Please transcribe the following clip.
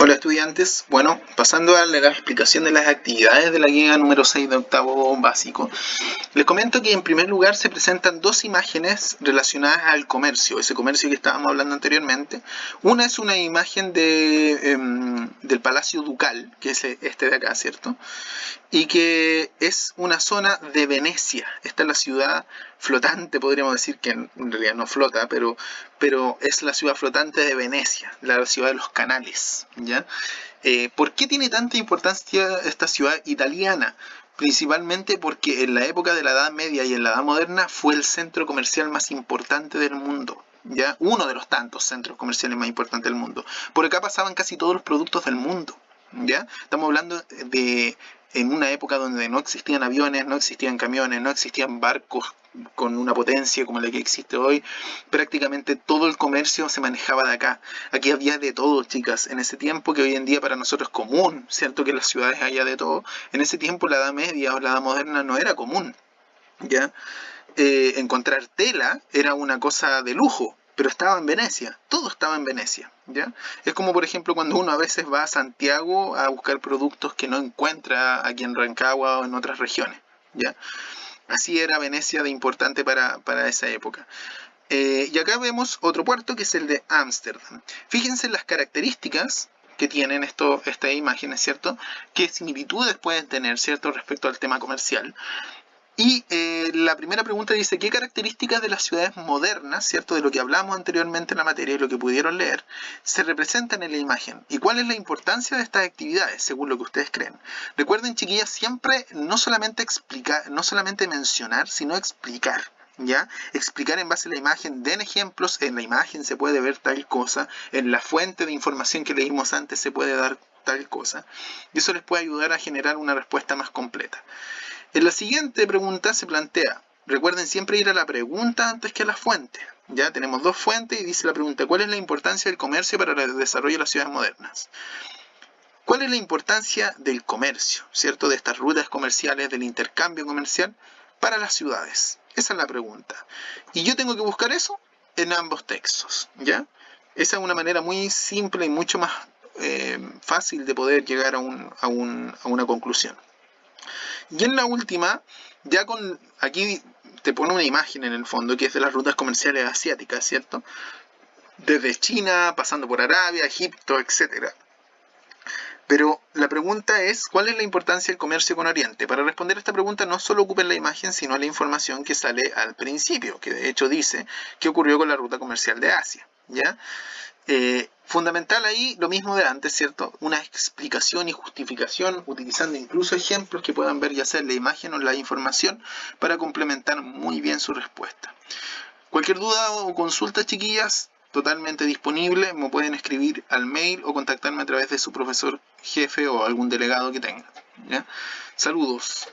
Hola estudiantes, bueno, pasando a la explicación de las actividades de la guía número 6 de octavo básico, les comento que en primer lugar se presentan dos imágenes relacionadas al comercio, ese comercio que estábamos hablando anteriormente. Una es una imagen del Palacio Ducal, que es este de acá, ¿cierto? Y que es una zona de Venecia. Esta es la ciudad flotante, podríamos decir, que en realidad no flota, pero es la ciudad flotante de Venecia, la ciudad de los canales, ¿ya? ¿Por qué tiene tanta importancia esta ciudad italiana? Principalmente porque en la época de la Edad Media y en la Edad Moderna fue el centro comercial más importante del mundo. ¿Ya? Uno de los tantos centros comerciales más importantes del mundo. Por acá pasaban casi todos los productos del mundo. ¿Ya? Estamos hablando de en una época donde no existían aviones, no existían camiones, no existían barcos con una potencia como la que existe hoy. Prácticamente todo el comercio se manejaba de acá. Aquí había de todo, chicas. En ese tiempo, que hoy en día para nosotros es común, ¿cierto? Que en las ciudades haya de todo. En ese tiempo la Edad Media o la Edad Moderna no era común, ¿ya? Encontrar tela era una cosa de lujo, pero estaba en Venecia, todo estaba en Venecia, ¿ya? Es como por ejemplo cuando uno a veces va a Santiago a buscar productos que no encuentra aquí en Rancagua o en otras regiones, ¿ya? Así era Venecia de importante para esa época. Y acá vemos otro puerto que es el de Ámsterdam. Fíjense en las características que tienen estas imágenes, ¿cierto? ¿Qué similitudes pueden tener, ¿cierto? Respecto al tema comercial. Y la primera pregunta dice, ¿qué características de las ciudades modernas, ¿cierto? De lo que hablamos anteriormente en la materia y lo que pudieron leer, se representan en la imagen? ¿Y cuál es la importancia de estas actividades, según lo que ustedes creen? Recuerden, chiquillas, siempre no solamente explicar, no solamente mencionar, sino explicar. ¿Ya? Explicar en base a la imagen, den ejemplos, en la imagen se puede ver tal cosa, en la fuente de información que leímos antes se puede dar tal cosa, y eso les puede ayudar a generar una respuesta más completa. En la siguiente pregunta se plantea, recuerden siempre ir a la pregunta antes que a la fuente. Ya tenemos dos fuentes y dice la pregunta, ¿cuál es la importancia del comercio para el desarrollo de las ciudades modernas? ¿Cuál es la importancia del comercio, cierto? De estas rutas comerciales, del intercambio comercial para las ciudades. Esa es la pregunta. Y yo tengo que buscar eso en ambos textos, ¿ya? Esa es una manera muy simple y mucho más fácil de poder llegar a una conclusión. Y en la última, ya con aquí te pone una imagen en el fondo que es de las rutas comerciales asiáticas, ¿cierto? Desde China, pasando por Arabia, Egipto, etcétera. Pero la pregunta es, ¿cuál es la importancia del comercio con Oriente? Para responder a esta pregunta no solo ocupen la imagen, sino la información que sale al principio, que de hecho dice qué ocurrió con la ruta comercial de Asia, ¿ya? Fundamental ahí lo mismo de antes, ¿cierto? Una explicación y justificación utilizando incluso ejemplos que puedan ver ya sea en la imagen o en la información para complementar muy bien su respuesta. Cualquier duda o consulta, chiquillas, totalmente disponible, me pueden escribir al mail o contactarme a través de su profesor jefe o algún delegado que tenga, ¿ya? Saludos.